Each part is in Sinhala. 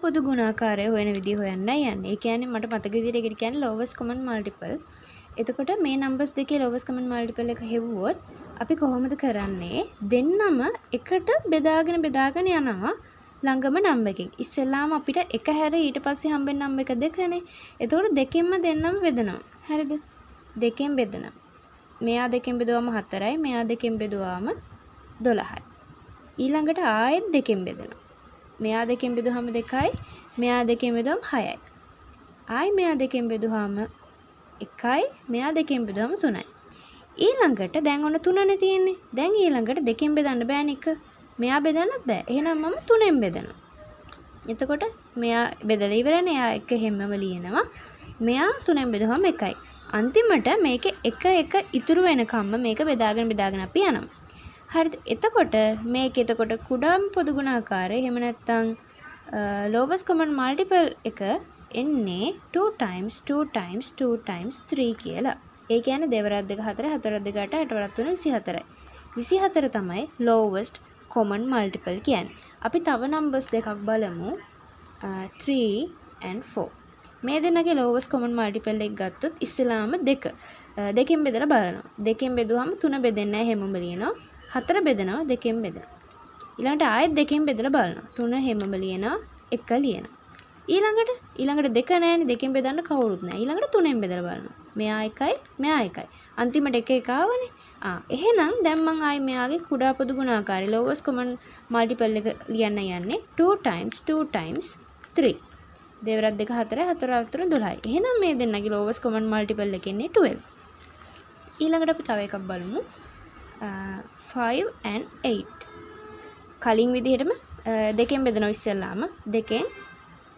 පොදු ගුණාකාරය හොයන විදිහ හොයන්නයි යන්නේ. ඒ කියන්නේ මට මතක විදිහට ඒකට කියන්නේ lowest common multiple. එතකොට මේ numbers දෙකේ lowest common multiple එක හෙව්වොත් අපි කොහොමද කරන්නේ? දෙන්නම එකට බෙදාගෙන යනවා ළඟම number එකෙන්. ඉස්සෙල්ලාම අපිට එක හැර ඊට පස්සේ හම්බෙන number එක දෙකනේ. එතකොට දෙකෙන්ම දෙන්නම බෙදනවා. හරිද? දෙකෙන් බෙදනවා. මෙයා දෙකෙන් බෙදුවම 4යි, මෙයා දෙකෙන් බෙදුවාම 12යි. ඊළඟට ආයෙත් දෙකෙන් බෙදනවා. මෙයා දෙකෙන් බෙදුවම 2යි, මෙයා දෙකෙන් බෙදුවම 6යි. ආයෙ මෙයා දෙකෙන් බෙදුවම 1යි, මෙයා දෙකෙන් බෙදුවම 3යි. ඊළඟට දැන් ඔන්න 3නේ තියෙන්නේ. දැන් ඊළඟට දෙකෙන් බෙදන්න බෑනේ 1. මෙයා බෙදන්නත් බෑ. එහෙනම් මම 3ෙන් බෙදනවා. එතකොට මෙයා බෙදලා ඉවරනේ. එයා 1 හැමම ලියනවා. මෙයා 3ෙන් බෙදුවම 1යි. අන්තිමට මේකේ 1 ඉතුරු වෙනකම්ම මේක බෙදාගෙන අපි යනවා. හරිද? එතකොට මේක කුඩාම පොදු ගුණාකාරය එහෙම නැත්නම් lowest common multiple එක එන්නේ 2 times 2 times 2 times 3 කියලා. ඒ කියන්නේ දෙවරක් 2 4 හතරක් 2 8 8 3 24යි. 24 තමයි lowest common multiple කියන්නේ. අපි තව numbers දෙකක් බලමු. 3 and 4. මේ දෙන්නගේ lowest common multiple එක ගත්තොත් ඉස්සෙල්ලාම 2. දෙකෙන් බෙදලා බලනවා. දෙකෙන් බෙදුවම 3 බෙදෙන්නේ නැහැ හැමෝම ලියනවා. 4 බෙදනවා දෙකෙන් බෙදනවා. ඊළඟට ආයෙත් දෙකෙන් බෙදලා බලනවා. 3 හැමෝම ලියනවා 1 ලියනවා. ඊළඟට 2 නැහැනේ දෙකෙන් බෙදන්න කවුරුත් නැහැ. ඊළඟට 3ෙන් බෙදලා බලනවා. මෙයා 1යි මෙයා 1යි. අන්තිමට 1 ආවනේ. එහෙනම් දැන් මම ආයි මෙයාගේ කුඩා පොදු ගුණාකාරය lowest common multiple එක ලියන්න යන්නේ 2 times 2 times 3. දෙවරක් 2 4 4 4 12යි. එහෙනම් මේ දෙන්නගේ lowest common multiple එක ඉන්නේ 12. ඊළඟට අපි තව එකක් බලමු. 5 and 8. කලින් විදිහටම දෙකෙන් බෙදනවා ඉස්සෙල්ලාම. දෙකෙන්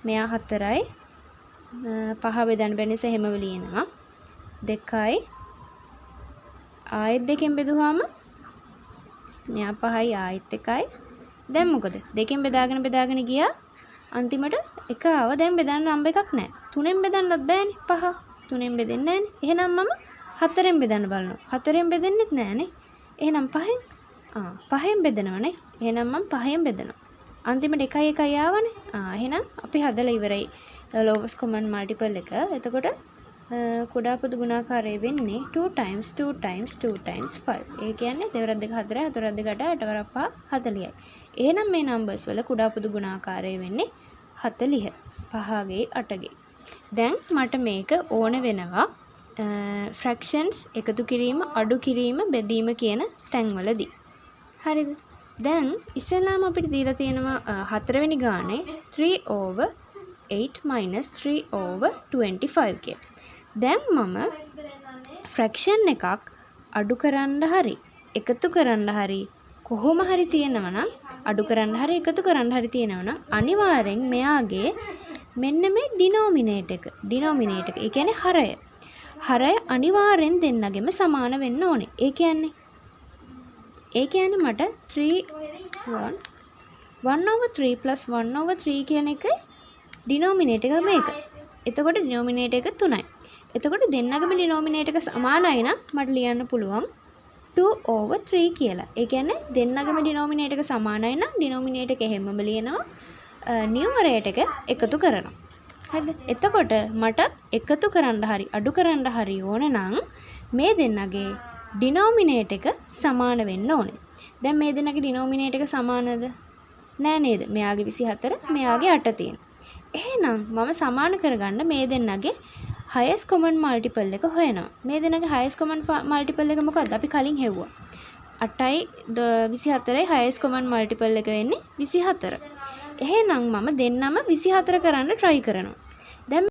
මෙයා 4යි 5 බෙදන්න බැරි නිසා හැමව ලියනවා. 2යි ආයෙත් දෙකෙන් බෙදුවාම මෙයා 5යි ආයෙත් 1යි. දැන් මොකද? දෙකෙන් බෙදාගෙන ගියා. අන්තිමට 1 ආව. දැන් බෙදන්න නම්බර් එකක් නැහැ. 3ෙන් බෙදන්නත් බෑනේ 5. 3ෙන් බෙදෙන්නේ නැහැනේ. එහෙනම් මම 4ෙන් බෙදන්න බලනවා. 4ෙන් බෙදෙන්නෙත් නැහැනේ. එහෙනම් 5ෙන් 5ෙන් බෙදනවනේ. එහෙනම් මම 5ෙන් බෙදනවා. අන්තිමට 1යි 1යි ආවනේ. එහෙනම් අපි හදලා ඉවරයි lowest common multiple එක. එතකොට කුඩා පොදු ගුණාකාරය වෙන්නේ 2 times 2 times 2 times 5. ඒ කියන්නේ දෙවරක් 2 4 හතරක් 2 8 8 වරක් 5 40යි. එහෙනම් මේ numbers වල කුඩා පොදු ගුණාකාරය වෙන්නේ 40. 5ගේ 8ගේ. දැන් මට මේක ඕන වෙනවා fractions එකතු කිරීම, අඩු කිරීම, බෙදීම කියන තැන්වලදී. හරිද? දැන් ඉස්සෙල්ලාම අපිට දීලා තියෙනවා 4 වෙනි ගානේ 3 over 8 minus 3 over 25 කියලා. දැන් මම fraction එකක් අඩු කරන්න හරි එකතු කරන්න හරි කොහොම හරි තියෙනවා නම් අඩු කරන්න හරි එකතු කරන්න හරි තියෙනවා නම් අනිවාර්යෙන් මෙයාගේ මෙන්න මේ denominator එක ඒ කියන්නේ හරය අනිවාර්යෙන් දෙන්නගෙම සමාන වෙන්න ඕනේ. ඒ කියන්නේ මට 1 over 3 plus 1 over 3 කියන එක denominator එක මේක. එතකොට denominator එක 3යි. එතකොට දෙන්නගම denominator එක සමානයි නම් මට ලියන්න පුළුවන් 2 over 3 කියලා. ඒ කියන්නේ දෙන්නගම denominator එක සමානයි නම් denominator එක හැමම ලියනවා numerator එක එකතු කරනවා. හරිද? එතකොට මට එකතු කරන්න හරි අඩු කරන්න හරි ඕන නම් මේ දෙන්නගේ denominator එක සමාන වෙන්න ඕනේ. දැන් මේ දෙන්නගේ denominator එක සමානද? නෑ නේද? මෙයාගේ 24 මෙයාගේ 8 තියෙනවා. එහෙනම් මම සමාන කරගන්න මේ දෙන්නගේ highest common multiple එක හොයනවා. මේ දෙන්නගේ highest common multiple එක මොකක්ද? අපි කලින් හෙව්වා. 8යි 24යි highest common multiple එක වෙන්නේ 24. එහෙනම් මම දෙන්නම 24 කරන්න try කරනවා.